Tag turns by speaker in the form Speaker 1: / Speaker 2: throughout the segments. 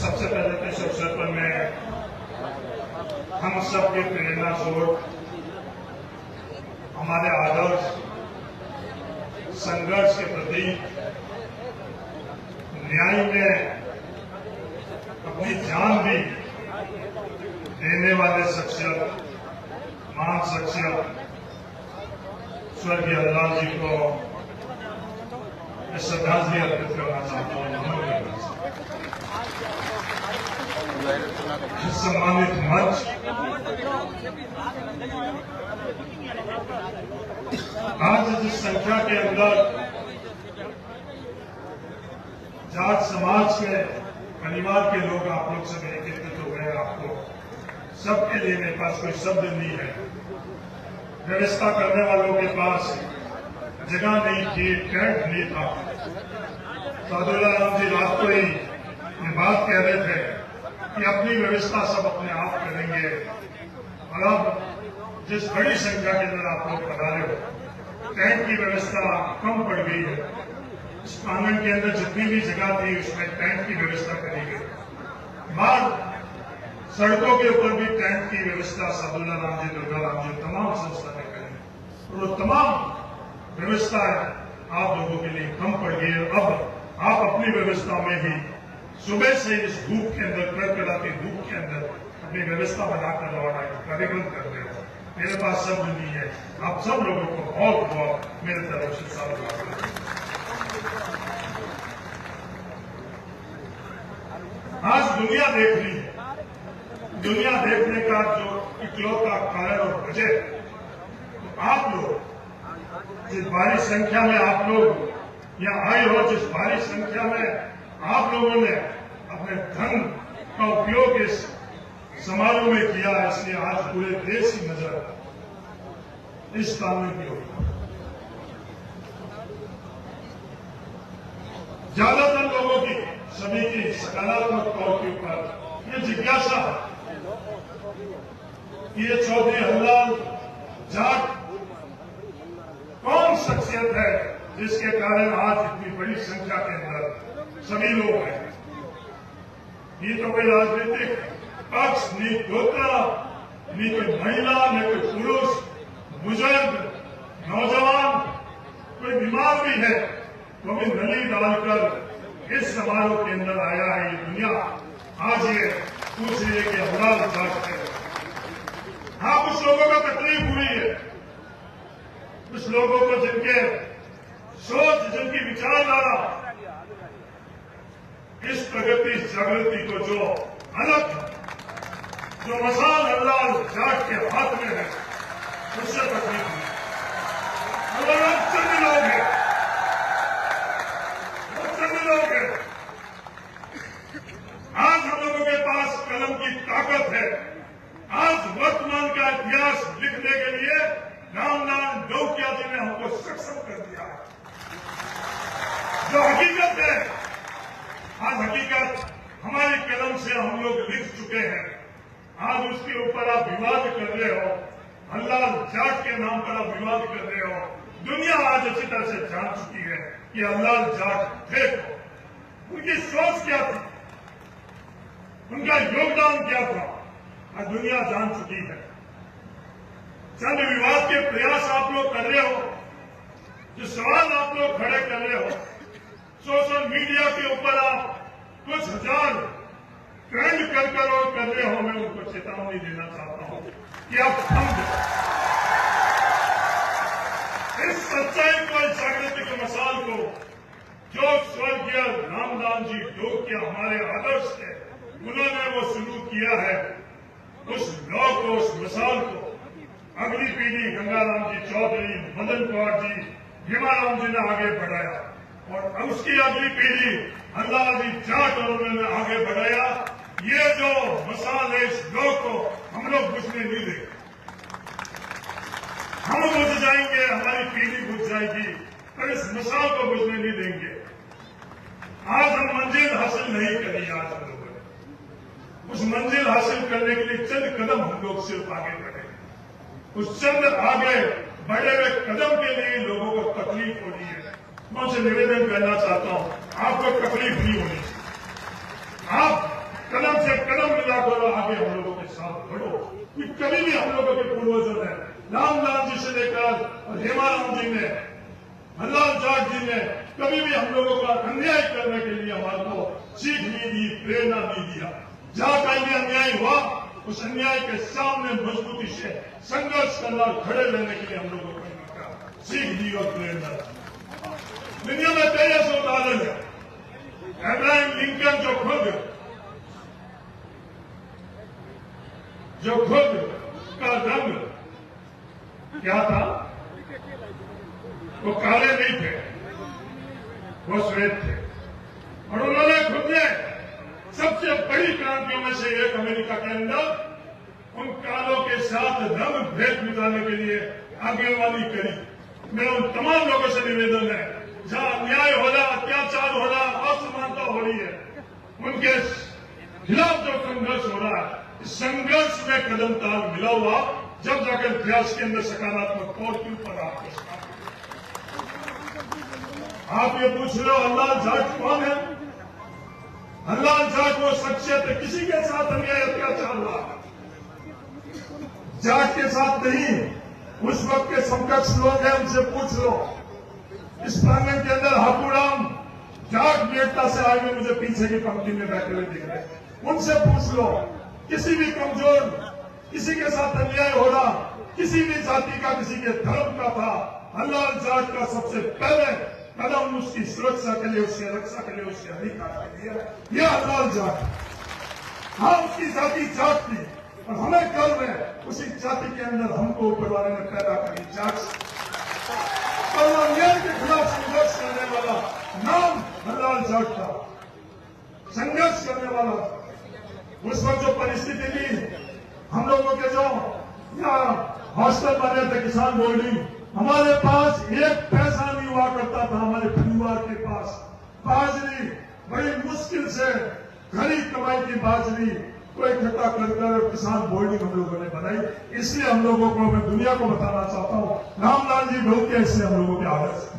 Speaker 1: सबसे पहले तो इस अवसर पर मैं हम सबके प्रेरणा स्रोत, हमारे आदर्श, संघर्ष के प्रति, न्याय में अपनी जान भी देने वाले शख्सियत, महान शख्सियत स्वर्गीय हल्लाल जी को श्रद्धांजलि अर्पित करना चाहता हूँ। सम्मानित मंच, आज जिस संख्या के अंदर जाट समाज के परिवार के लोग आप लोग सब एकत्रित हो गए, आपको सबके लिए मेरे पास कोई शब्द नहीं है। व्यवस्था करने वालों के पास जगह नहीं थी, टेंट नहीं था। साधुला राम जी रात को ही ये बात कह रहे थे कि अपनी व्यवस्था सब अपने आप करेंगे। और अब जिस बड़ी संख्या के अंदर आप लोग पधारे हो, टेंट की व्यवस्था कम पड़ गई है। इस आंगन के अंदर जितनी भी जगह थी उसमें टेंट की व्यवस्था करी गई। बाद सड़कों के ऊपर भी टेंट की व्यवस्था साधुला राम जी, दुर्गा राम जी, तमाम संस्था ने करी। और तमाम व्यवस्था आप लोगों के लिए कम पड़ गई है। अब आप अपनी व्यवस्था में ही सुबह से इस धूप के अंदर, कड़कड़ाती धूप के अंदर अपनी व्यवस्था बनाकर लौट आए, कार्यक्रम कर रहे हो। मेरे पास शब्द नहीं है। आप सब लोगों को बहुत बहुत मेरे तरफ से साधुवाद। आज दुनिया देख रही है। दुनिया देखने का जो इकलौता कारण और वजह, तो आप लोग जिस भारी संख्या में आप लोग यहाँ आए हो, जिस भारी संख्या में आप लोगों ने अपने धन का उपयोग इस समारोह में किया, इसलिए आज पूरे देश की नजर इस कानून की ओर। ज्यादातर लोगों की, सभी की सकारात्मक तौर के ऊपर ये जिज्ञासा है कि ये चौधरी हल्लाल जाट कौन शख्सियत है जिसके कारण आज इतनी बड़ी संख्या के अंदर सभी लोग हैं। ये तो कोई राजनीतिक पक्ष, नहीं गोत्र, नहीं कोई महिला, नहीं कोई पुरुष, बुजुर्ग, नौजवान, कोई बीमार भी है तो भी नली डालकर इस समारोह के अंदर आया है। ये दुनिया आज ये पूछ रही है कि हल्लाल जाट है। हाँ, कुछ लोगों को तकलीफ हुई है, कुछ लोगों को जिनके सोच, जिनकी विचारधारा इस प्रगति जागृति को जो अलग, जो मसाल हल्लाल जाट के हाथ में है, उससे तकलीफ हुई। और चंद लोग हैं, चंद लोग हैं। आज हम लोगों के पास कलम की ताकत है। आज वर्तमान का इतिहास लिखने के लिए रामलाल डोकिया जी ने हमको सक्षम कर दिया है। जो हकीकत है, आज हकीकत हमारी कलम से हम लोग लिख चुके हैं। आज उसके ऊपर आप विवाद कर रहे हो, हल्लाल जाट के नाम पर आप विवाद कर रहे हो। दुनिया आज अच्छी तरह से जान चुकी है कि हल्लाल जाट थे। उनकी सोच क्या थी, उनका योगदान क्या था, आज दुनिया जान चुकी है। चंद विवाद के प्रयास आप लोग कर रहे हो, जो सवाल आप लोग खड़े कर रहे हो, सोशल मीडिया के ऊपर आप कुछ हजार ट्रेंड कर रहे हो। मैं उनको चेतावनी देना चाहता हूं कि आप समझो इस सच्चाई को, इस जागृति के मसाल को जो स्वर्गीय रामलाल जी डोकिया हमारे आदर्श थे, उन्होंने वो शुरू किया है। उस लौ को, उस मिसाल को अगली पीढ़ी गंगाराम जी चौधरी, मदन कौर जी, भीमाराम जी ने आगे बढ़ाया और उसकी अगली पीढ़ी हल्लाल जी जाट और उन्होंने आगे बढ़ाया। ये जो मसाल है, इस लौ को हम लोग बुझने नहीं देंगे। हम बुझ जाएंगे, हमारी पीढ़ी बुझ जाएगी, पर इस मिसाल को बुझने नहीं देंगे। आज हम मंजिल हासिल नहीं करी, आज हम लोगों ने उस मंजिल हासिल करने के लिए चंद कदम हम लोग सिर्फ आगे बढ़े। उस चंद आगे बढ़े हुए कदम के लिए लोगों को तकलीफ हो रही है। मैं उनसे निवेदन करना चाहता हूं, आपको तकलीफ नहीं होनी चाहिए। आप आगे हम लोगों के साथ बढ़ो। कि कभी भी हम लोगों के पूर्वजों ने, रामलाल जी से लेकर हेमाराम जी ने, हल्लाल जाट जी ने कभी भी हम लोगों का अन्याय करने के लिए हमारे को सीख नहीं दी, प्रेरणा नहीं दिया। जहां कहीं भी अन्याय हुआ उस अन्याय के सामने मजबूती से संघर्ष करना, खड़े रहने के लिए हम लोगों को सीख दी और प्रेरणा दी। दुनिया में कई ऐसे उदाहरण है। अब्राहम लिंकन जो खुद का रंग क्या था, वो काले नहीं थे, वो श्वेत थे। और उन्होंने खुद ने सबसे बड़ी क्रांतियों में से एक अमेरिका के अंदर उन कालों के साथ रंग भेद मिटाने के लिए आगेवानी करी। मेरा उन तमाम लोगों से निवेदन है, जहां अन्याय हो रहा, अत्याचार हो रहा, असमानता हो रही है, उनके खिलाफ जो संघर्ष हो रहा है, इस संघर्ष में कदम ताल मिला हुआ, जब जाकर इतिहास के अंदर सकारात्मक तौर के ऊपर आप ये पूछ रहे हो हल्लाल जाट कौन है? हल्लाल जाट वो शख्सियत है, किसी के साथ अन्याय अत्याचार हुआ, जाट के साथ नहीं, उस वक्त के समकक्ष लोग हैं, उनसे पूछ लो। इस प्रांगण के अंदर हापूराम जाट नेता से आए हुए मुझे पीछे की पंक्ति में बैठे हुए दिख रहे, उनसे पूछ लो। किसी भी कमजोर, किसी के साथ अन्याय हो रहा, किसी भी जाति का, किसी के धर्म का था, हल्लाल जाट का सबसे पहले कदम उसकी सुरक्षा के लिए, उसकी रक्षा के लिए, उसके अधिकार के लिए यह हल्लाल जाट। हाँ, उसकी जाति जाट थी और हमें गर्व है उसी जाति के अंदर हमको ऊपर वाले ने पैदा करी जाट। और अन्याय के खिलाफ संघर्ष करने वाला नाम हल्लाल जाट था, संघर्ष करने वाला। उस वक्त जो परिस्थिति थी, हम लोगों के जो यहाँ हॉस्टल बने थे, किसान बोर्डिंग, हमारे पास एक पैसा नहीं हुआ करता था। हमारे परिवार के पास बाजरी बड़ी मुश्किल से घनी कमाई की बाजरी को इकट्ठा कर किसान बोर्डिंग हम लोगों ने बनाई। इसलिए हम लोगों को, मैं दुनिया को बताना चाहता हूँ, रामलाल जी बहुत कैसे हम लोगों के आदर्श।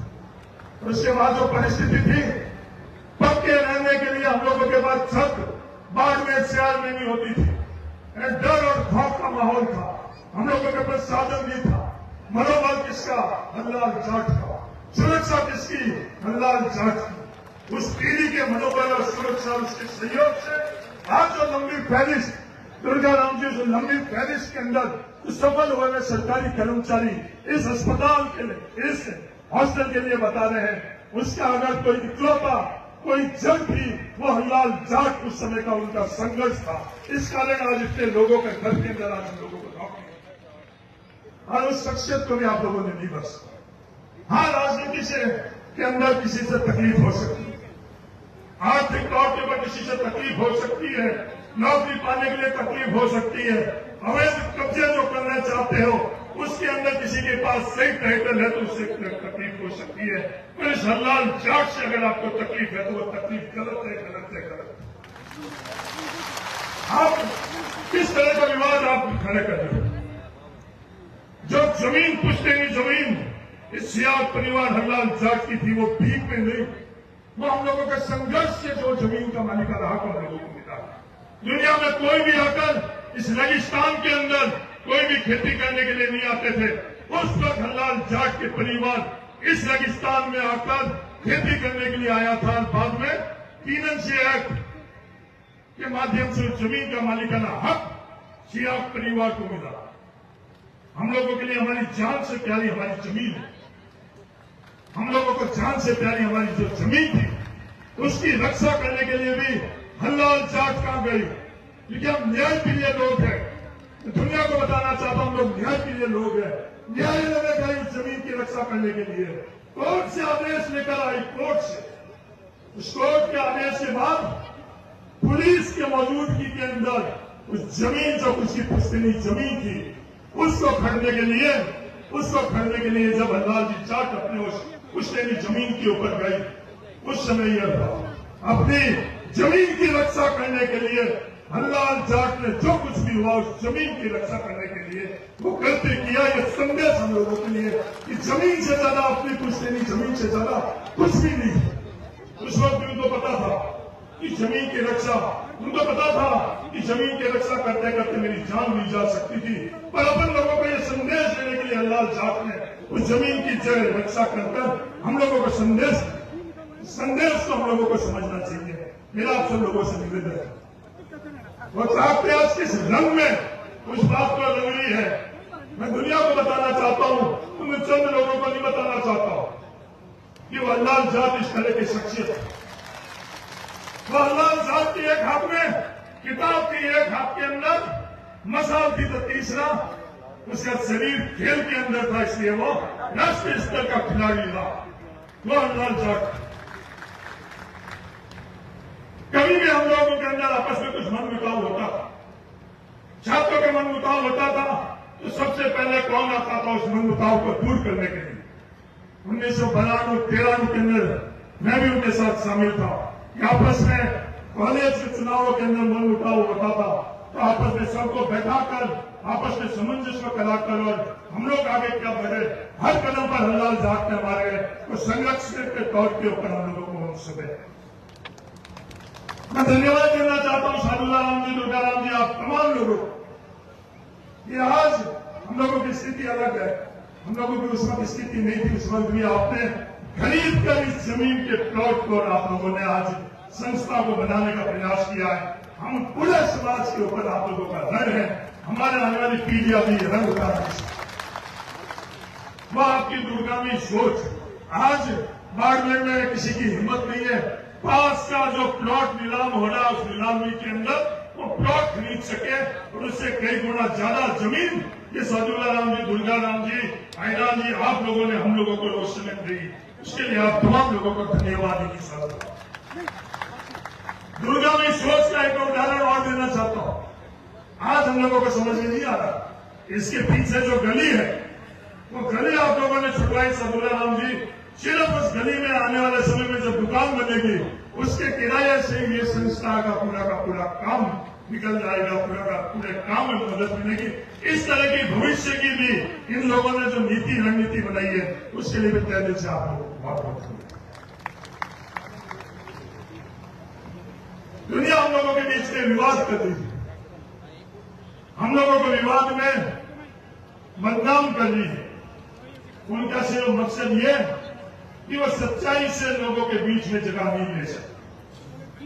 Speaker 1: उसके बाद जो परिस्थिति थी, पक्के रहने के लिए हम लोगों के पास छत बाढ़ में सियार में नहीं होती थी, डर और खौफ का माहौल था, हम लोगों के पास साधन नहीं था। मनोबल किसका? हल्लाल जाट का। सुरक्षा किसकी? हल्लाल जाट की। उस पीढ़ी के मनोबल और सुरक्षा, उसके सहयोग से आज जो लंबी फहरिस्त, दुर्गा राम जी जो लंबी फहरिस्त के अंदर सफल हुए सरकारी कर्मचारी इस अस्पताल के लिए, इस हॉस्टल के लिए बता रहे हैं, उसका अगर कोई इकलौता कोई जंग थी, वो हल्लाल जाट उस समय का उनका संघर्ष था। इस कारण आज इतने लोगों के घर के अंदर आज हम लोगों को नौकरी, और उस शख्सियत को भी आप लोगों ने नहीं बख्शा। हाँ, राजनीति से के अंदर किसी से तकलीफ हो सकती है, आर्थिक तौर के ऊपर किसी से तकलीफ हो सकती है, नौकरी पाने के लिए तकलीफ हो सकती है, अवैध कब्जे जो करना चाहते हो उसके अंदर किसी के पास सही टाइटल है तो उससे तकलीफ हो सकती है। पर इस हल्लाल जाट से अगर आपको तकलीफ है तो वो तकलीफ गलत है, गलत है, गलत है। आप किस तरह का विवाद आप खड़े कर रहे हो? जो जमीन पुश्तैनी जमीन इस सियाग परिवार हल्लाल जाट की थी, वो भीख में नहीं, वो हम लोगों के संघर्ष से जो जमीन का मालिकाना हक हम लोगों को मिला। दुनिया में कोई भी आकर इस रेगिस्तान के अंदर कोई भी खेती करने के लिए नहीं आते थे। उस वक्त हल्लाल जाट के परिवार इस रेगिस्तान में आकर खेती करने के लिए आया था। बाद में तीनंशी एक्ट के माध्यम से जमीन का मालिकाना हक सियाग परिवार को मिला। हम लोगों के लिए हमारी जान से प्यारी हमारी जमीन है, हम लोगों को जान से प्यारी हमारी जो जमीन थी, उसकी रक्षा करने के लिए भी हल्लाल जाट कहां गई? क्योंकि हम न्याय प्रिय लोग हैं, दुनिया को बताना चाहता हूं, हम लोग न्याय प्रिय लोग हैं। न्यायालय में गए उस जमीन की रक्षा करने के लिए, कोर्ट से आदेश लेकर आई, कोर्ट से, उस कोर्ट के आदेश के बाद पुलिस के मौजूदगी के अंदर उस जमीन जो उसकी पुश्तैनी जमीन थी उसको खरीदने के लिए जब हल्लाल जी जाट अपने उस पुश्तैनी जमीन के ऊपर गई, उस समय यह था अपनी जमीन की रक्षा करने के लिए हल्लाल जाट ने जो कुछ भी हुआ उस जमीन की रक्षा करने के लिए वो गलती किया। यह संदेश हम लोगों के लिए कि जमीन से ज्यादा, अपनी पुश्तैनी जमीन से ज्यादा कुछ भी नहीं। उस वक्त उनको पता था कि जमीन की रक्षा, उनको पता था कि जमीन की रक्षा करते करते मेरी जान ली जा सकती थी, पर अपन लोगों को यह संदेश देने के लिए अल्लाह जात ने उस जमीन की जड़ रक्षा कर हम लोगों को संदेश को हम लोगों को समझना चाहिए। मेरा आप सब लोगों से निवेदन है। वो चाहते आज किस रंग में उस बात को रंगली है, मैं दुनिया को बताना चाहता हूँ, उन चंद लोगों को नहीं बताना चाहता हूँ कि वो अल्लाह जात इस तरह की शख्सियत है। वो अल्लाह जात की एक हाथ में किताब की, एक हाथ के अंदर मसाल थी, तो तीसरा उसका शरीर खेल के अंदर था, इसलिए वो राष्ट्रीय स्तर का खिलाड़ी था। वो अल्लाह जात कभी भी हम लोगों के अंदर आपस में कुछ मनमुटाव होता था, छात्रों के मनमुटाव होता था, तो सबसे पहले कौन आता था उस मनमुटाव को दूर करने के लिए? 1992-13 के अंदर मैं भी उनके साथ शामिल था। आपस में कॉलेज के चुनावों के अंदर मनमुटाव होता था, तो आपस में सबको बैठाकर आपस में सामंजस्य कराकर और हम लोग आगे क्या बढ़े, हर कदम पर हल्ला जात ने हमारे तो संघर्ष के तौर के ऊपर हम लोगों को सुबह मैं धन्यवाद देना चाहता हूं साधुला राम जी, दुर्गा राम जी, आप तमाम लोगों को। ये आज हम लोगों की स्थिति अलग है, हम लोगों की उस वक्त स्थिति नहीं थी। उस वक्त भी आपने खरीद कर इस जमीन के प्लॉट को आप लोगों ने आज संस्था को बनाने का प्रयास किया है। हम पूरे समाज के ऊपर आप लोगों का रंग है, हमारे आने वाली पीढ़ियां भी रंग उतार वो आपकी दूरगामी सोच। आज बाड़मेर में किसी की हिम्मत नहीं है पास का जो प्लॉट नीलाम हो रहा है, उस नीलामी के अंदर वो प्लॉट खरीद सके और उससे कई गुना ज्यादा जमीन ये साधुला राम जी, दुर्गा राम जी, आयरा जी, आप लोगों ने हम लोगों को रोशनी दी, उसके लिए आप तमाम लोगों को धन्यवाद की साथ। दुर्गा में सोच का एक उदाहरण और देना चाहता हूं। आज हम लोगों को समझ में नहीं आ रहा, इसके पीछे जो गली है वो गली आप लोगों ने छुटवाई साधुला राम जी। सिर्फ उस गली में आने वाले समय में जब दुकान बनेगी उसके किराए से ये संस्था का पूरा काम निकल जाएगा, पूरे काम में मदद मिलेगी। इस तरह की भविष्य की भी इन लोगों ने जो रणनीति बनाई है उसके लिए भी तय दिल से आप लोगों को बहुत बहुत धन्यवाद। दुनिया हम लोगों के बीच में विवाद कर रही है, हम लोगों को विवाद में बदनाम कर रही है। उनका सिर्फ मकसद ये कि वो सच्चाई से लोगों के बीच में जगह नहीं ले सकते,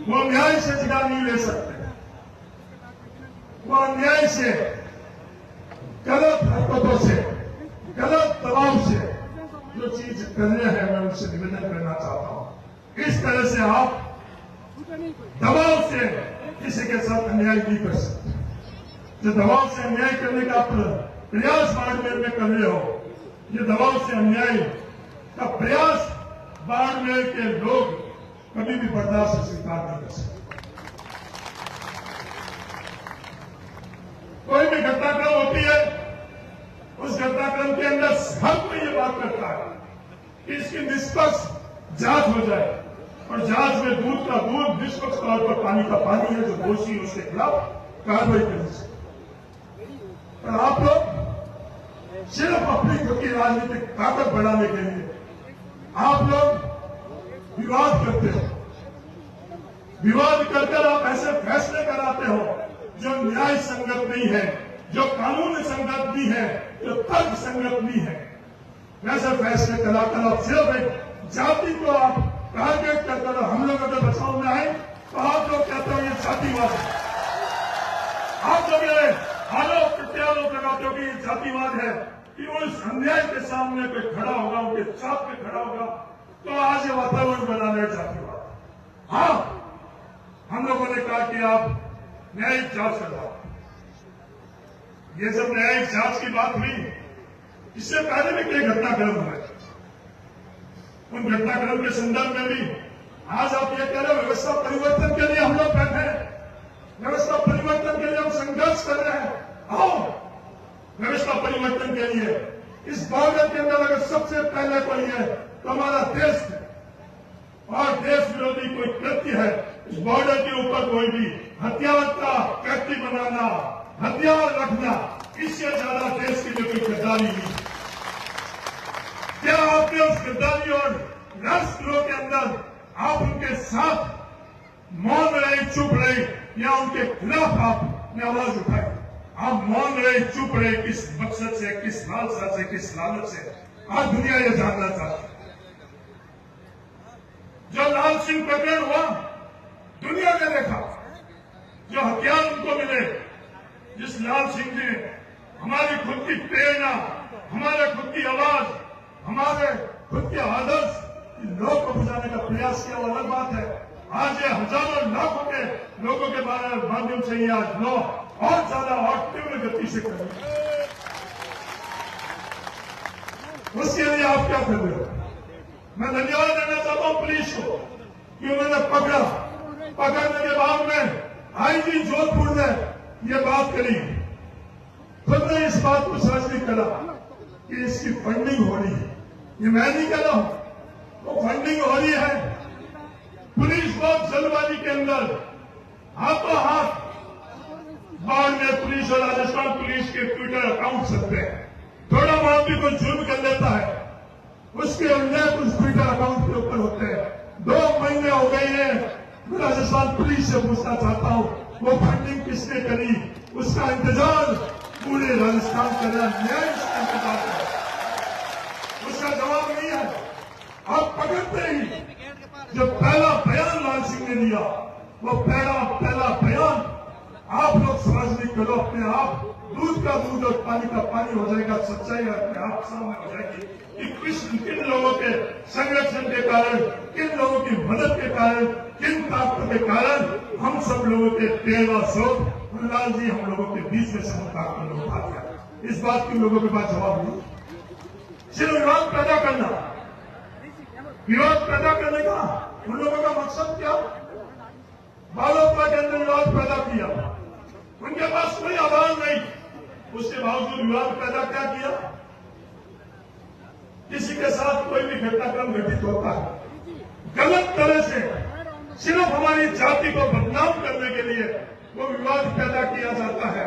Speaker 1: वो न्याय से जगह नहीं ले सकते, वो अन्याय से, गलत हरकतों से, गलत दबाव से जो चीज कर रहे हैं, मैं उनसे निवेदन करना चाहता हूं। इस तरह से आप दबाव से किसी के साथ अन्याय नहीं कर सकते। जो दबाव से अन्याय करने का प्रयास बाड़मेर में कर रहे हो, ये दबाव से अन्याय का प्रयास बाड़मेर के लोग कभी भी बर्दाश्त से स्वीकार नहीं कर सकते। कोई भी घटनाक्रम होती है, उस घटनाक्रम के अंदर हर कोई ये बात करता है कि इसकी निष्पक्ष जांच हो जाए और जांच में दूध का दूध, निष्पक्ष तौर पर पानी का पानी है, जो दोषी उसके खिलाफ कार्रवाई करनी चाहिए। पर आप लोग सिर्फ अपनी खुद की राजनीतिक ताकत बढ़ाने के लिए आप लोग विवाद करते हो, विवाद कर आप ऐसे फैसले कराते हो जो न्याय संगत नहीं है, जो कानून संगत नहीं है, जो तर्क संगत नहीं है। वैसे फैसले कराकर आप सिर्फ एक जाति को आप टारगेट करकर हम लोग अगर बचाव में आए तो आप लोग कहते हो ये जातिवाद है, आप लोग ये आरोप प्रत्यारोप लगाते हो कि ये जातिवाद है, कि उस अन्याय के सामने कोई खड़ा होगा, उनके चाप पे खड़ा होगा तो आज ये वातावरण बना रहे जातिवाद। हाँ, हम लोगों ने कहा कि आप न्यायिक जांच करवाओ। ये जब न्यायिक जांच की बात हुई, इससे पहले भी कई घटनाक्रम हुए, उन घटनाक्रम के संदर्भ में भी आज आप ये कह रहे हो व्यवस्था परिवर्तन के लिए हम लोग बैठे हैं, व्यवस्था परिवर्तन के लिए हम संघर्ष कर रहे हैं। आओ, व्यवस्था परिवर्तन के लिए इस बॉर्डर के अंदर अगर सबसे पहले कोई है तो हमारा देश है, और देश विरोधी कोई कृत्य है, इस बॉर्डर के ऊपर कोई भी हथियार का फैक्ट्री बनाना, हथियार रखना, इससे ज्यादा देश के लिए कोई गद्दारी नहीं। क्या आपने उस गद्दारी और राष्ट्रद्रोह के अंदर आप उनके साथ मौन रहे, चुप रहे, या उनके खिलाफ आपने आवाज उठाई। आप मौन रहे, चुप रहे, किस मकसद से, किस लालसा से, किस लालच से, आज दुनिया ये जानना चाहती है। जो लाल सिंह प्रकरण हुआ, दुनिया ने देखा, जो हथियार उनको मिले, जिस लाल सिंह ने हमारी खुद की प्रेरणा, हमारे खुद की आवाज, हमारे खुद के आदर्श लोग को बुझाने का प्रयास किया, वो अलग बात है। आज ये हजारों लाखों के लोगों के माध्यम से ही आज लो और ज्यादा और तीव्र गति से करें। उसके लिए आप क्या कर रहे हो? मैं धन्यवाद देना चाहता हूं पुलिस को कि उन्होंने पकड़ने के बाद में आईजी जोधपुर ने ये बात करी, खुद ने इस बात को सार्वजनिक करा कि इसकी फंडिंग हो रही है। ये मैं नहीं कह रहा हूं, वो फंडिंग हो रही है। पुलिस बहुत जल्दबाजी के अंदर हाथों हाथ बाद में पुलिस और राजस्थान पुलिस के ट्विटर अकाउंट सकते हैं। थोड़ा बहुत भी कोई जुर्म कर लेता है, उसके उल्लेख उस ट्विटर अकाउंट के ऊपर होते हैं। 2 महीने हो गए हैं, मैं राजस्थान पुलिस से पूछना चाहता हूं, वो फंडिंग किसने करी? उसका इंतजार पूरे राजस्थान कर रहा है, न्याय उसका इंतजार है, उसका जवाब नहीं है। आप पकड़ते ही जो पहला बयान लाल सिंह ने दिया, वो पहला बयान आप लोग सार्वजनिक करो अपने आप, दूध का दूध और पानी का पानी हो जाएगा, सच्चाई अपने आप सामने हो जाएगी कि किन लोगों के संरक्षण के कारण, किन लोगों की मदद के कारण, किन ताकतों के कारण हम सब लोगों के तेल और शोक लाल जी हम लोगों के बीच में समझदार को लोग उठा दिया। इस बात की लोगों के पास जवाब नहीं। सिर्फ विवाद पैदा करना, विवाद पैदा करने का उन लोगों का मकसद क्या? बालोपा के अंदर विवाद पैदा किया, उनके पास कोई आधार नहीं, उसके बावजूद विवाद पैदा क्या किया? किसी के साथ कोई भी घटनाक्रम घटित होता है, गलत तरह से सिर्फ हमारी जाति को बदनाम करने के लिए वो विवाद पैदा किया जाता है,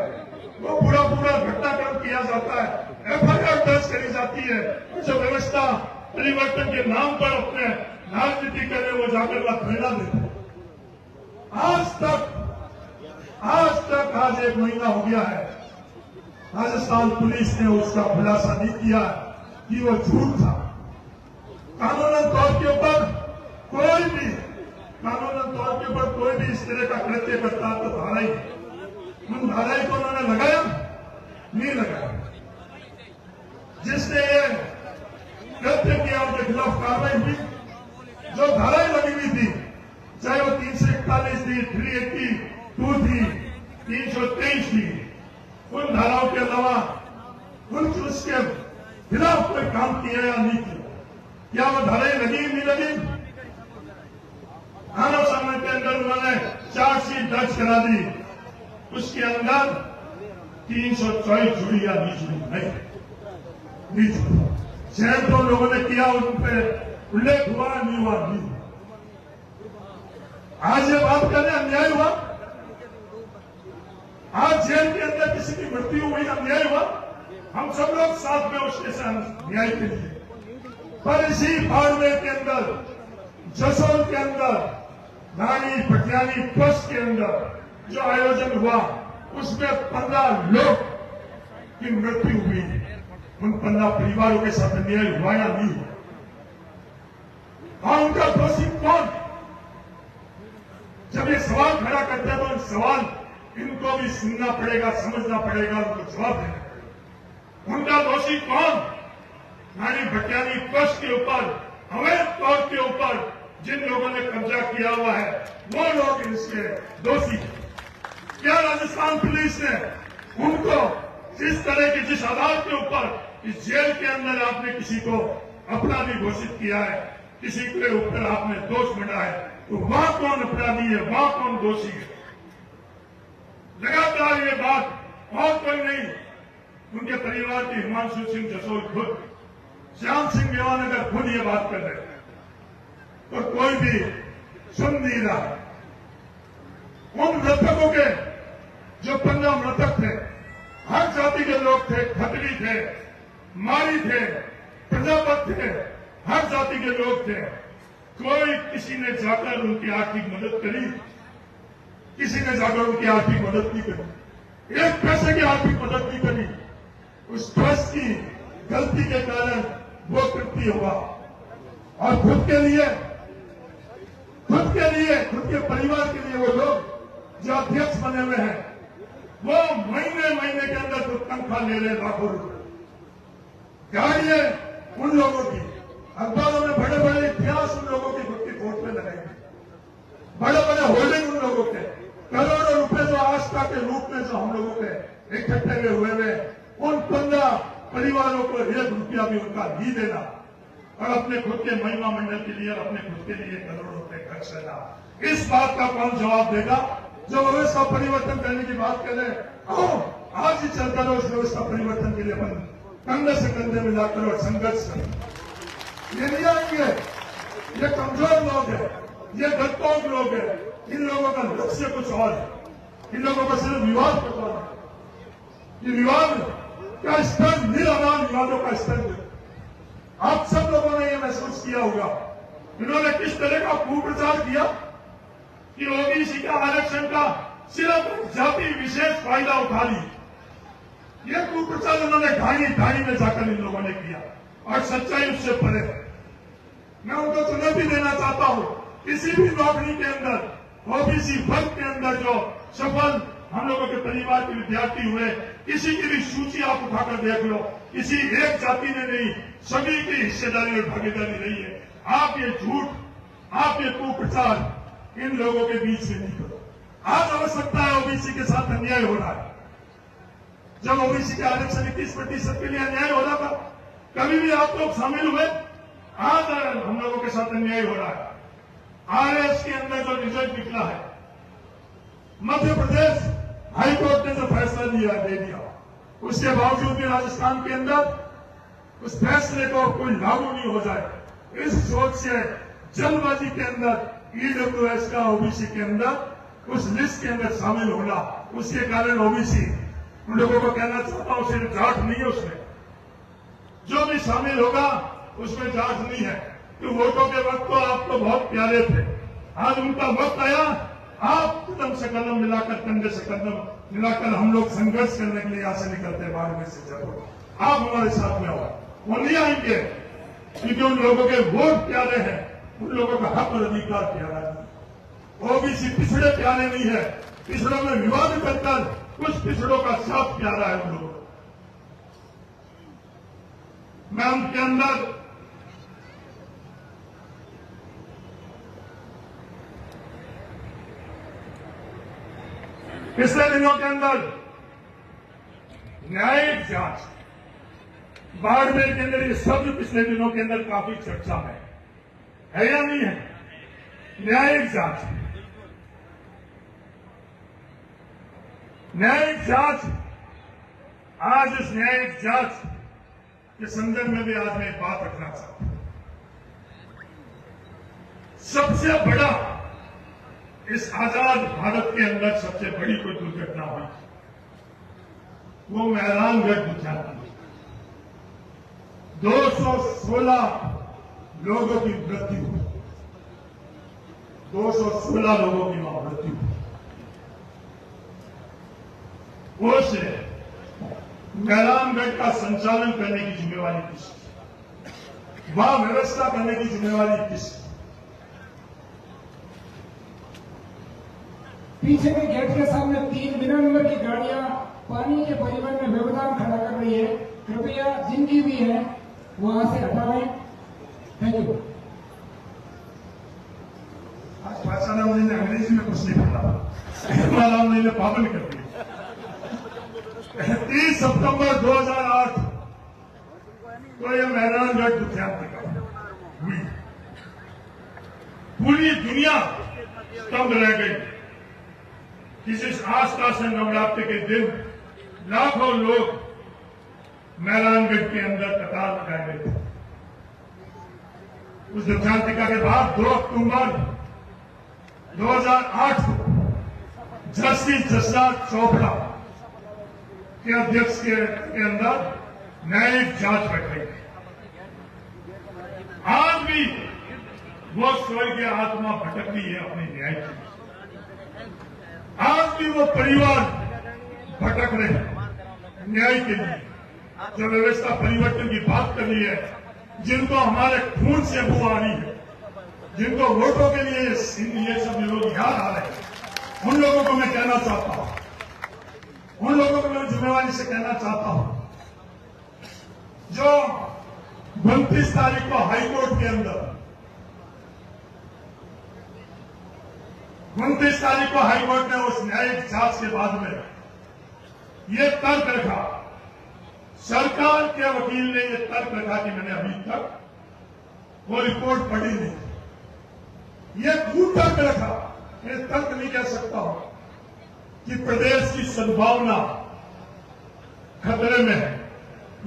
Speaker 1: वो पूरा घटनाक्रम किया जाता है, एफआईआर दर्ज करी जाती है। जो व्यवस्था परिवर्तन के नाम पर अपने राजनीति करे वो जाकर धरना देते हैं। आज 1 महीना हो गया है, राजस्थान पुलिस ने उसका खुलासा नहीं किया कि वो झूठ था। कानूनन तौर के ऊपर कोई भी इस तरह का कृत्य करता तो धाराई, उन धाराई को उन्होंने लगाया नहीं लगाया। जिसने ये कृत्य किया उनके खिलाफ कार्रवाई हुई। जो धाराएं लगी हुई थी, चाहे वो 341 थी, 382 थी, 323 थी, उन धाराओं के अलावा उसके खिलाफ कोई काम किया या नहीं किया? क्या वो धाराएं लगी नहीं लगी? मानव सम्मान के अंदर उन्होंने चार्जशीट दर्ज करा दी, उसके अंदर 324 जुड़ी या नहीं जुड़ी? नहीं जुड़ी। चयन तो लोगों ने किया, उन पर उल्लेख हुआ नहीं हुआ नहीं। आज ये बात करें अन्याय हुआ, आज जेल के अंदर किसी की मृत्यु हुई, अन्याय हुआ, हम सब लोग साथ में उसके साथ न्याय के लिए। पर इसी बाड़मेर के अंदर, जसोल के अंदर, नानी पटियाली ट्रस्ट के अंदर जो आयोजन हुआ, उसमें 15 लोग की मृत्यु हुई। उन 15 परिवारों के साथ अन्याय हुआ या नहीं हुआ? और उनका दोषी कौन? जब ये सवाल खड़ा करते हैं तो सवाल इनको भी सुनना पड़ेगा, समझना पड़ेगा, उनको जवाब देना पड़ेगा। उनका दोषी कौन? नानी भटियानी ट्रस्ट के ऊपर अवैध तौर के ऊपर जिन लोगों ने कब्जा किया हुआ है, वो लोग इसके दोषी हैं। क्या राजस्थान पुलिस ने उनको जिस तरह के, जिस आधार के ऊपर इस जेल के अंदर आपने किसी को अपराधी घोषित किया है, किसी के ऊपर आपने दोष मढ़ा है, तो वहां कौन अपराधी है, वहां कौन दोषी है? लगातार ये बात और कोई नहीं, उनके परिवार के हिमांशु सिंह जसोल खुद, श्याम सिंह देवानगर खुद ये बात कर रहे हैं, तो कोई भी सुन नहीं रहा। उन मृतकों के जो 15 मृतक थे, हर जाति के लोग थे, खत्री थे, मारी थे, प्रजापत थे, हर जाति के लोग थे। कोई किसी ने जाकर उनकी आर्थिक मदद करी? किसी ने जाकर उनकी आर्थिक मदद नहीं करी, एक पैसे की आर्थिक मदद नहीं करी। उस ट्रस्ट की गलती के कारण वो कृत्य हुआ। और खुद के परिवार के लिए वो लोग जो अध्यक्ष बने हुए हैं, वो महीने के अंदर जो तनख्वाह ले रहे लाखों रुपए, गाड़ियां उन लोगों की, अखबारों में बड़े बड़े इतिहास उन लोगों की खुद की फोटो लगाएंगे, बड़े बड़े होल्डिंग उन लोगों के, करोड़ों रुपए जो आस्था के रूप में जो हम लोगों के इकट्ठे हुए, उन 15 परिवारों को 1 रुपया भी उनका नहीं देना और अपने खुद के महिमा मंडल के लिए, अपने खुद के लिए करोड़ों रुपए खर्च करना। इस बात का कौन जवाब देगा? जो व्यवस्था परिवर्तन करने की बात कर रहे हैं, आज ही चलता रहो उस व्यवस्था परिवर्तन के लिए अपन कंधे से कंधे मिलाकर और संघर्ष करें। ये नहीं आएंगे, ये कमजोर लोग हैं, ये डरपोक लोग हैं। इन लोगों का लक्ष्य कुछ और है। इन लोगों को सिर्फ विवाद पता है। ये विवाद का स्तर निराधार विवादों का स्तर है। आप सब लोगों ने यह महसूस किया होगा, इन्होंने किस तरह का कुप्रचार किया कि ओबीसी का आरक्षण का सिर्फ जाति विशेष फायदा उठा ली। यह कुप्रचार उन्होंने ढाई में जाकर इन लोगों ने किया और सच्चाई उससे परे है। मैं उनको चुनौती देना चाहता हूं, किसी भी नौकरी के अंदर ओबीसी वर्ग के अंदर जो सफल हम लोगों के परिवार के विद्यार्थी हुए, किसी की भी सूची आप उठाकर देख लो, किसी एक जाति ने नहीं, सभी की हिस्सेदारी और भागीदारी रही है। आप ये झूठ, आप ये कुप्रचार इन लोगों के बीच में नहीं करो। आज आवश्यकता है, ओबीसी के साथ अन्याय हो रहा है। जब ओबीसी के आरक्षण 21% के लिए अन्याय हो रहा था, कभी भी आप लोग शामिल हुए? आज हम लोगों के साथ अन्याय हो रहा है। आरएस के अंदर जो रिजल्ट निकला है, मध्य प्रदेश हाईकोर्ट ने जो फैसला दे दिया, उसके बावजूद भी राजस्थान के अंदर उस फैसले को कोई लागू नहीं हो जाए, इस सोच से जल्दबाजी के अंदर ईडब्ल्यूएस का ओबीसी के अंदर उस लिस्ट के अंदर शामिल होना, उसके कारण ओबीसी, उन लोगों को कहना चाहता हूं, सिर्फ जाट नहीं है उसमें, जो भी शामिल होगा उसमें जाट नहीं है। तो वोटों के वक्त तो आप तो बहुत प्यारे थे, आज उनका वक्त आया, आप कदम से कदम मिलाकर, कंधे से कदम मिलाकर हम लोग संघर्ष करने के लिए यहां से निकलते बाहर में से जब आप हमारे साथ में आओ। वो नहीं आएंगे क्योंकि उन लोगों के वोट प्यारे हैं, उन लोगों का हक और अधिकार प्यारा नहीं। ओबीसी पिछड़े प्यारे नहीं है, पिछड़ों में विवाद करकर कुछ पिछड़ों का साथ प्यारा है उन लोगों को। मैं उनके अंदर पिछले दिनों के अंदर न्यायिक जांच, बाड़मेर के अंदर ये शब्द पिछले दिनों के अंदर काफी चर्चा में है या नहीं है? न्यायिक जांच, न्यायिक जांच। आज इस न्यायिक जांच के संदर्भ में भी आज मैं एक बात रखना चाहता हूं। सबसे बड़ा, इस आजाद भारत के अंदर सबसे बड़ी कोई दुर्घटना हुई, वो मेहरानगढ़ दुर्घटना। 216 लोगों की मृत्यु, 216 लोगों की मृत्यु। उस मेहरानगढ़ का संचालन करने की जिम्मेवारी किसकी? वहां व्यवस्था करने की जिम्मेवारी किसकी?
Speaker 2: पीछे के गेट के सामने 3 बिना नंबर की गाड़ियां पानी के परिवहन में व्यवधान खड़ा कर रही है। कृपया जिनकी भी है वहां से हटाएं। Thank you.
Speaker 1: आज भाषा राम जी ने अंग्रेजी में कुछ नहीं बोला, राम जी ने पाबंद कर दी। 30 सितंबर 2008 को यह मेहरानगढ़ दुर्घटना हुई। पूरी दुनिया स्तब्ध रह गई। किसी आस्था से नवरात्रि के दिन लाखों लोग मेहरानगढ़ के अंदर कतार लगाए गए थे। उस दुर्घटना के बाद 2 अक्टूबर 2008 को जस्टिस जसराज चोपड़ा के अध्यक्ष के अंदर न्यायिक जांच बैठाई गई। आज भी वो स्वर्गीय आत्मा भटकती है अपने न्याय की। आज भी वो परिवार भटक रहे हैं न्याय के लिए, जो व्यवस्था परिवर्तन की बात कर रही है, जिनको हमारे खून से बू आ रही है, जिनको वोटों के लिए ये सब लोग याद आ रहे हैं, उन लोगों को मैं कहना चाहता हूं, उन लोगों को मैं जिम्मेवारी से कहना चाहता हूं, जो 29 तारीख को हाईकोर्ट के अंदर 29 तारीख को हाईकोर्ट ने उस न्यायिक जांच के बाद में ये तर्क रखा, सरकार के वकील ने ये तर्क रखा कि मैंने अभी तक वो रिपोर्ट पढ़ी नहीं, ये झूठ तर्क रखा, ये तर्क नहीं कह सकता हूं कि प्रदेश की सद्भावना खतरे में है,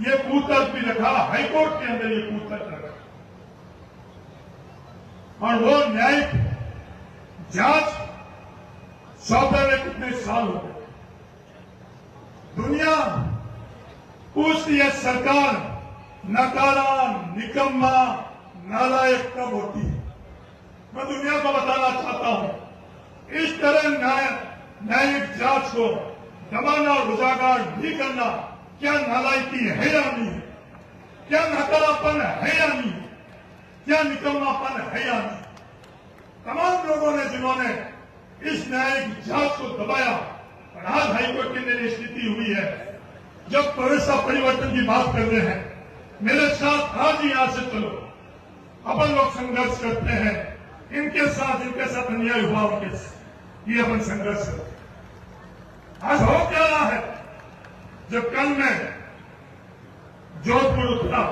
Speaker 1: ये कूतर्क भी रखा, हाईकोर्ट के अंदर ये कूतर्क रखा। और वो न्यायिक जांच सौदे में कितने साल हो गए, दुनिया पूछती है सरकार नकारा, निकम्मा, नालायक कब होती है। मैं दुनिया को बताना चाहता हूं, इस तरह न्यायिक जांच को दबाना और उजागर नहीं करना क्या नालायकी है या नहीं, क्या नकारापन है या नहीं, क्या निकम्मापन है या नहीं। तमाम लोगों ने जिन्होंने इस न्यायिक जांच को दबाया, और आज हाईकोर्ट की मेरी स्थिति हुई है, जब व्यवस्था परिवर्तन की बात कर रहे हैं, मेरे साथ आज ही यहां से चलो, अपन लोग संघर्ष करते हैं, इनके साथ अन्याय हुआ उनके साथ, ये अपन संघर्ष करते हैं। आज हो क्या रहा है, जब कल मैं जोधपुर उतरा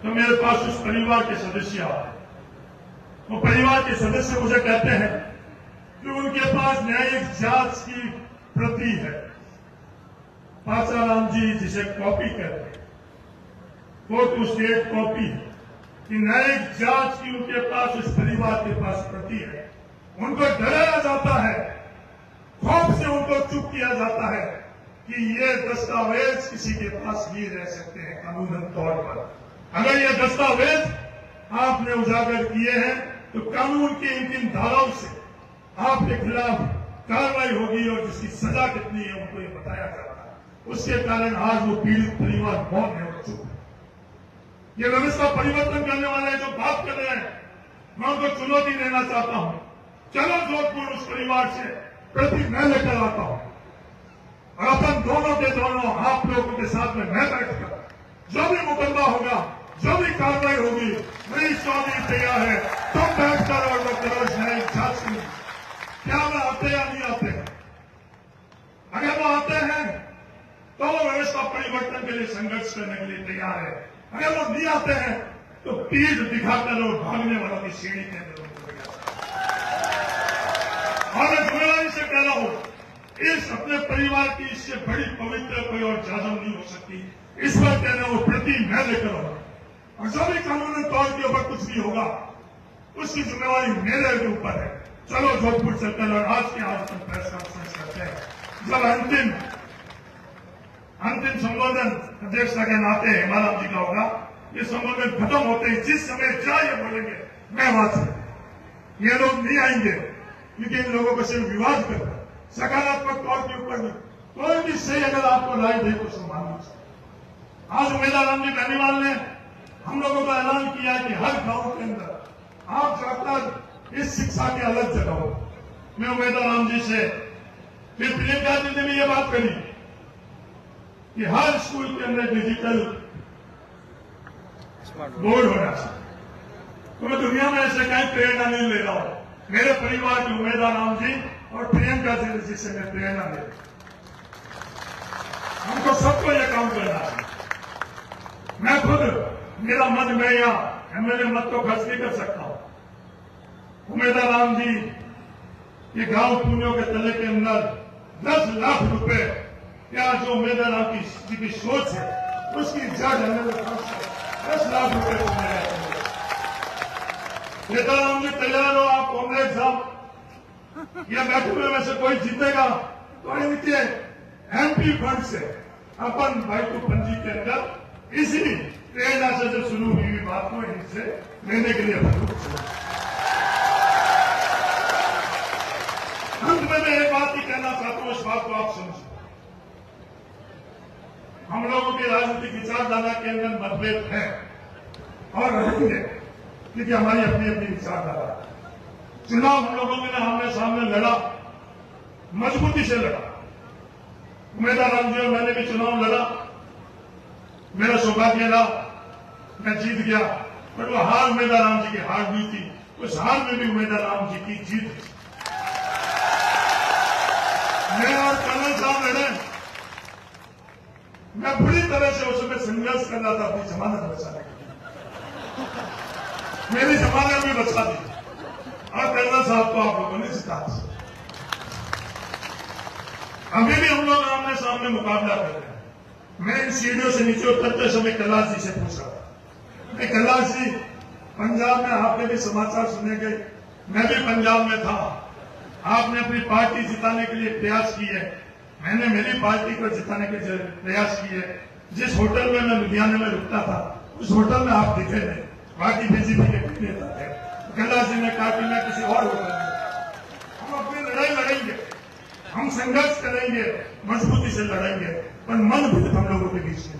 Speaker 1: तो मेरे पास उस परिवार के सदस्य आए, वो परिवार के सदस्य मुझे कहते हैं कि उनके पास न्यायिक जांच की प्रति है, पाचाराम जी जिसे कॉपी कहते हैं, कोर्ट टू स्टेट कॉपी है, कि न्यायिक जांच की उनके पास, इस परिवार के पास प्रति है। उनको डराया जाता है, खौफ से उनको चुप किया जाता है कि ये दस्तावेज किसी के पास नहीं रह सकते हैं कानूनन तौर पर। अगर ये दस्तावेज आपने उजागर किए हैं तो कानून की इन धाराओं से आपके खिलाफ कार्रवाई होगी, और जिसकी सजा कितनी है उनको ये बताया जाता है। उसके कारण आज वो पीड़ित परिवार मौन है और चुप है। ये व्यवस्था परिवर्तन करने वाले जो बात कर रहे हैं, मैं उनको चुनौती देना चाहता हूं, चलो जोधपुर उस परिवार से प्रति मैं लेकर आता हूं, और अपन दोनों के दोनों आप लोगों के साथ में मैं बैठकर जो भी मुकदमा होगा, जो भी कार्रवाई होगी, मेरी स्वामी तैयार है, तुम बैठकर और डॉक्टर न्यायिक जांच की क्या वो आते या नहीं आते हैं। अगर वो आते हैं तो वो व्यवस्था परिवर्तन के लिए संघर्ष करने के लिए तैयार है, अगर वो नहीं आते हैं तो पीठ दिखाकर और भागने वालों की श्रेणी के अंदर उनको ले और मैं जिम्मेदारी से कह रहा हूं, इस अपने परिवार की इससे बड़ी पवित्र कोई और जादव नहीं हो सकती। इस पर कहना वो प्रति मैं लेकर आऊंगा, और जो भी कानूनी तौर के ऊपर कुछ भी होगा उसकी जिम्मेवारी मेरे ऊपर है। चलो जोधपुर चलकर और आज के आज तक प्रेस कॉन्फ्रेंस करते हैं, जब अंतिम संबोधन अध्यक्षता के नाते हिमाराम जी का होगा। ये संबोधन खत्म होते ही जिस समय क्या ये बोलेंगे मैं वहां से, ये लोग नहीं आएंगे क्योंकि इन लोगों को सिर्फ विवाद करना, सकारात्मक तौर के ऊपर कोई भी सही अगर आपको राय दे तो सम्मान लीजिए। आज उमेदवार जी बेनीवाल ने हम लोगों का ऐलान किया कि हर गांव के अंदर आप जाकर इस शिक्षा के अलग जगह हो। मैं उमेदवार जी से फिर प्रियंका जी ने भी ये बात करी कि हर स्कूल के अंदर डिजिटल बोर्ड होना चाहिए। तो मैं दुनिया में ऐसे कहीं प्रेरणा नहीं ले रहा हूं, मेरे परिवार के उमेदवार जी और प्रियंका जी से मैं प्रेरणा ले रहा हूं। हमको सबको यह काम करना है। मैं खुद मेरा मत मैं या एमएलए मत तो खर्च नहीं कर सकता हूं। उमेदवार राम जी ये गांव पुनियों के तले के अंदर 10 लाख रुपए, क्या जो उमेदवार राम की सोच है उसकी जड़ एमएलए 10 लाख रुपए को नेता राम जी तैयार हो, आप कांग्रेस साहब या बैठे में से कोई जीतेगा तो इनके एमपी फंड से अपन भाई को पंजी के अंदर इसी प्रेरणा से जो शुरू हुई बात को इनसे लेने के लिए अपन अंत में में मैं एक बात ही कहना चाहता हूं, इस बात को आप समझो। हम लोगों की राजनीतिक विचारधारा के अंदर मतभेद है और रहेंगे, क्योंकि हमारी अपनी अपनी विचारधारा है। चुनाव हम लोगों ने आमने सामने लड़ा, मजबूती से लड़ा। उमेदवार राम जी और मैंने भी चुनाव लड़ा, मेरा सौभाग्य रहा, मैं जीत गया। पर वो हार उमेदवार राम जी की हार हुई थी, उस हार में भी उमेदवार राम जी की जीत थी। मैं और कर्नल साहब लड़े, मैं बुरी तरह से उस समय संघर्ष कर रहा था अपनी जमानत बचाने के लिए। मेरी जमानत भी बचा दी और कर्नल साहब को आप लोगों ने जिता दिया। अभी भी हम लोग आमने सामने मुकाबला कर रहे हैं। मैं इन सीढ़ियों से नीचे उतरते समय कैलाश जी से पूछ रहा था, कैलाश जी, पंजाब में आपने भी समाचार सुने गए, मैं भी पंजाब में था, आपने अपनी पार्टी जिताने के लिए प्रयास किए, मैंने मेरी पार्टी को जिताने के लिए प्रयास किए। जिस होटल में मैं लुधियाने में रुकता था, उस होटल में आप दिखे नहीं, बाकी बीजेपी के भी नेता थे। कैलाश जी ने कहा कि मैं किसी और होटल में, हम अपनी लड़ाई लड़ेंगे, हम संघर्ष करेंगे, मजबूती से लड़ेंगे, पर मनभेद हम लोगों के बीच में।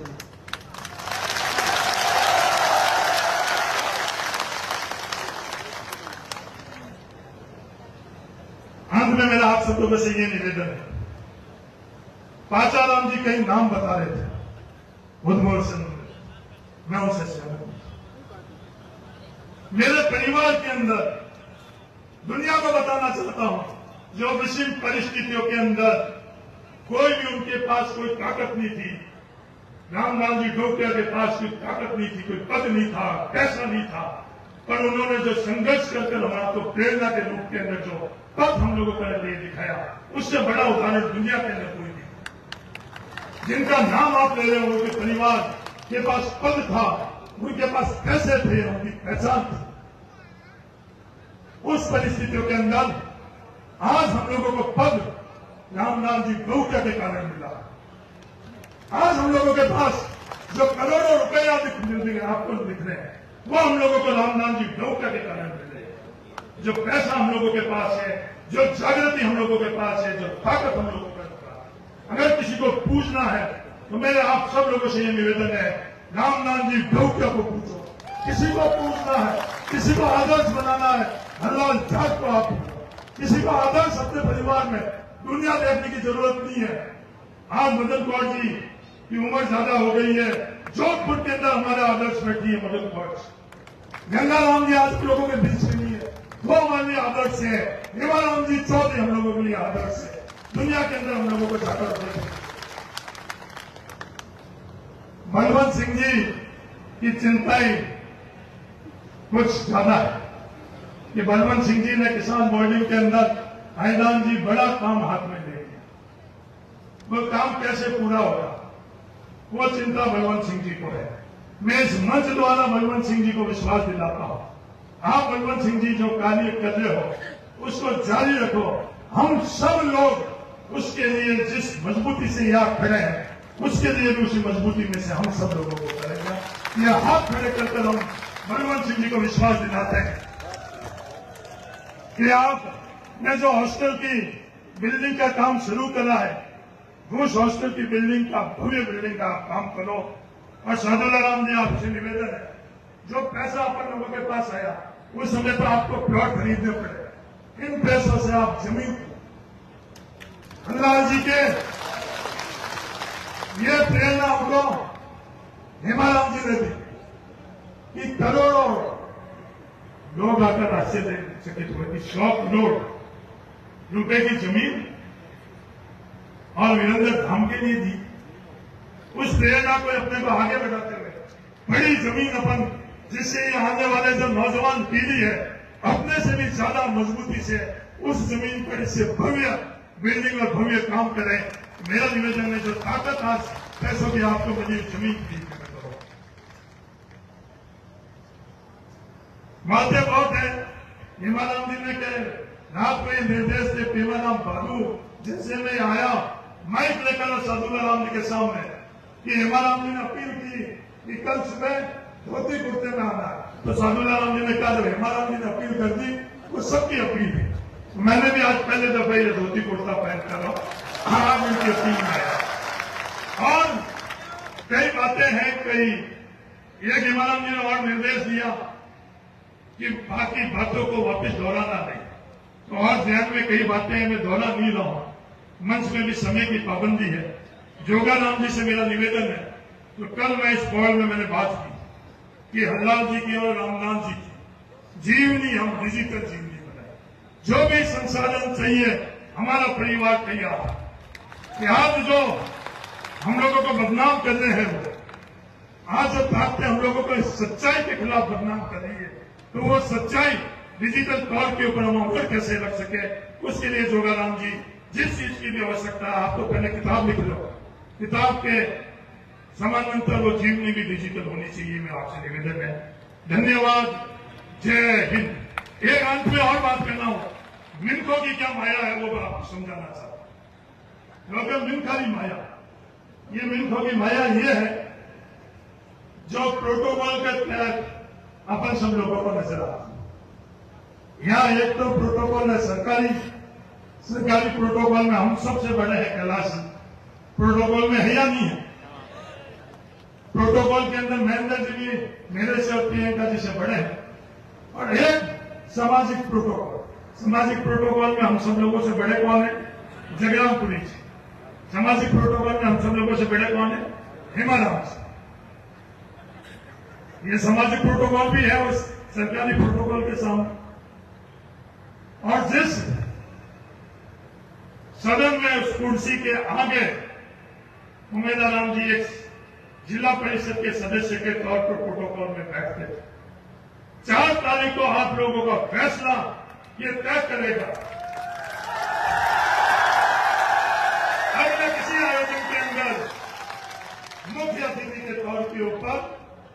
Speaker 1: अंत में मेरा आप सबको बस ये निवेदन है, पाचाराम जी कई नाम बता रहे थे, उद्भव सिंह, मैं उनसे सहमत हूं। मेरे परिवार के अंदर दुनिया को बताना चाहता हूं, जो विषम परिस्थितियों के अंदर कोई भी उनके पास कोई ताकत नहीं थी, रामलाल जी ढोकिया के पास कोई ताकत नहीं थी, कोई पद नहीं था, पैसा नहीं था, पर उन्होंने जो संघर्ष करके हमारा को प्रेरणा के रूप के अंदर जो पद हम लोगों को लिए दिखाया, उससे बड़ा उदाहरण दुनिया के अंदर कोई नहीं। जिनका नाम आप ले रहे हो, उनके परिवार के पास पद था, उनके पास पैसे थे, उनकी पहचान थी। उस परिस्थितियों के अंदर आज हम लोगों को पद रामलाल जी ढोकिया के कारण मिला। आज हम लोगों के पास जो करोड़ों रुपया आपको दिख रहे हैं, वो हम लोगों को रामलाल जी ढोकिया के कारण मिल रहे हैं। जो पैसा हम लोगों के पास है, जो जागृति हम लोगों के पास है, जो ताकत हम लोगों के पास है, अगर किसी को पूछना है तो मेरे आप सब लोगों से ये निवेदन है, रामलाल जी ढोकिया को पूछो। किसी को पूछना है, किसी को आदर्श बनाना है, हरलाल जाट को आप पूछो। किसी को आदर्श अपने परिवार में दुनिया देखने की जरूरत नहीं है। आज मदन कौर जी की उम्र ज्यादा हो गई है, जोधपुर के अंदर हमारे आदर्श बैठी है मदन कौर। गंगाराम जी आज लोगों के बीच में नहीं है, वो हमारे लिए आदर्श है। हेमाराम जी चौधरी हम लोगों के लिए आदर्श है, दुनिया के अंदर हम लोगों को जाकर देखें। बलवंत सिंह जी की चिंताएं कुछ ज्यादा है कि बलवंत सिंह जी ने किसान बोर्डिंग के अंदर हैदान जी बड़ा काम हाथ में ले लिया, वो काम कैसे पूरा होगा, वो चिंता बलवंत सिंह जी को है। मैं इस मंच द्वारा बलवंत सिंह जी को विश्वास दिलाता हूं, आप बलवंत सिंह जी जो कार्य कर रहे हो उसको जारी रखो। हम सब लोग उसके लिए जिस मजबूती से यहां खड़े हैं, उसके लिए भी उसी मजबूती में से हम सब लोगों को करेंगे। यह हाथ खड़े करकर हम बलवंत सिंह जी को विश्वास दिलाते हैं कि आपने जो हॉस्टल की बिल्डिंग का काम शुरू करा है, उस हॉस्टल की बिल्डिंग का, भव्य बिल्डिंग का आप काम करो। और साधुलाराम जी आपसे निवेदन है, जो पैसा अपन लोगों के पास आया उस समय पर आपको प्लॉट खरीदने पड़े, इन पैसों से आप जमीन, हरलाल जी के ये प्रेरणा हमको हेमाराम जी ने दी कि करोड़ों लोग आकर आश्चर्यचकित हुए कि 100 करोड़ रुपए की जमीन और वीरेंद्र धाम के लिए दी। उस प्रेरणा को अपने को आगे बढ़ाते हुए बड़ी जमीन अपन, जिससे आने वाले जो नौजवान पीढ़ी है अपने से भी ज्यादा मजबूती से उस जमीन पर इससे भव्य बिल्डिंग और भव्य काम करें। मेरा निवेदन है, जो ताकत आज पैसों की आपको मिली जमीन खरीदने में करो। बातें बहुत है। हेमाराम जी ने कहे, रात में निर्देश दे पेमाराम बाबू, जिनसे मैं आया माइक लेकर साधुलाराम जी के सामने कि हेमाराम जी ने अपील की कि कल सुबह धोती कुर्ते में आना है, तो साधुलाराम जी ने कहा जब हेमाराम जी ने अपील कर दी, वो सबकी अपील है। मैंने भी आज पहले दफे ये धोती कुर्ता पहन कर रहा हूं, आज उनकी टीम में आया। और कई बातें हैं, कई ये हिमाराम जी ने और निर्देश दिया कि बाकी बातों को वापस दोहराना नहीं, तो और ध्यान में कई बातें हैं, मैं दोहरा नहीं रहा हूं। मंच में भी समय की पाबंदी है। जोगाराम जी से मेरा निवेदन है, तो कल मैं इस बॉल में मैंने बात की कि हरलाल जी की और रामलाल जी की जीवनी हम डिजिटल जीवनी बनाए। जो भी संसाधन चाहिए हमारा परिवार तैयार है। आज जो हम लोगों को बदनाम कर रहे हैं, वो आज जब ताकतें हम लोगों को सच्चाई के खिलाफ बदनाम कर रही है, तो वो सच्चाई डिजिटल तौर के ऊपर हम अमल कैसे रख सके, उसके लिए जोगाराम जी जिस चीज की भी आवश्यकता है, आप तो पहले किताब लिख लो, किताब के समानांतर वो जीवनी भी डिजिटल होनी चाहिए। मैं आपसे निवेदन है। धन्यवाद। जय हिंद। एक अंत में और बात करना हो, मिनखों की क्या माया है वो आपको समझाना चाहता हूं। क्योंकि मिनखारी माया, ये मिनखों की माया ये है जो प्रोटोकॉल के तहत अपन सब लोगों को नजर आता है। यहां एक तो प्रोटोकॉल है सरकारी प्रोटोकॉल में हम सबसे बड़े हैं कैलाश प्रोटोकॉल में है या नहीं है? प्रोटोकॉल के अंदर महेंद्र जी भी मेरे से और प्रियंका जी से बड़े हैं। और एक सामाजिक प्रोटोकॉल में हम सब लोगों से बड़े कौन है? जगरामपुरी जी। सामाजिक प्रोटोकॉल में हम सब लोगों से बड़े कौन है? हिमाराम जी। ये सामाजिक प्रोटोकॉल भी है उस सरकारी प्रोटोकॉल के सामने। और जिस सदन में उस कुर्सी के आगे उमेदाराम जी एक जिला परिषद के सदस्य के तौर पर प्रोटोकॉल में बैठते थे। 4 तारीख को आप लोगों का फैसला ये तय करेगा, अगले किसी आयोजन के अंदर मुख्य अतिथि के तौर के ऊपर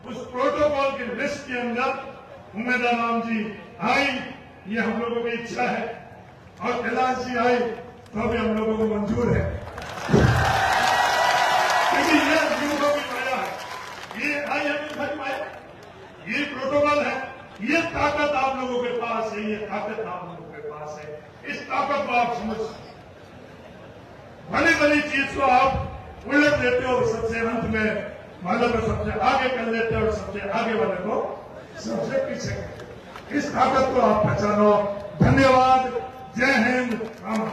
Speaker 1: उस प्रोटोकॉल की लिस्ट के अंदर उमेदाराम जी आई, ये हम लोगों की इच्छा है। और कैलाश जी आए तो भी हम लोगों को मंजूर है, क्योंकि ये मिनखों की माया है, ये आई है मिनखों की माया, ये प्रोटोकॉल है। ये ताकत आप लोगों के पास है, ये ताकत आप लोगों के पास है। इस ताकत को आप समझ भली भली चीज को आप उलट देते हो, सबसे अंत में वाले को सबसे आगे कर देते हो और सबसे आगे वाले को सबसे पीछे। इस ताकत को आप पहचानो। धन्यवाद। जय हिंद। राम राम।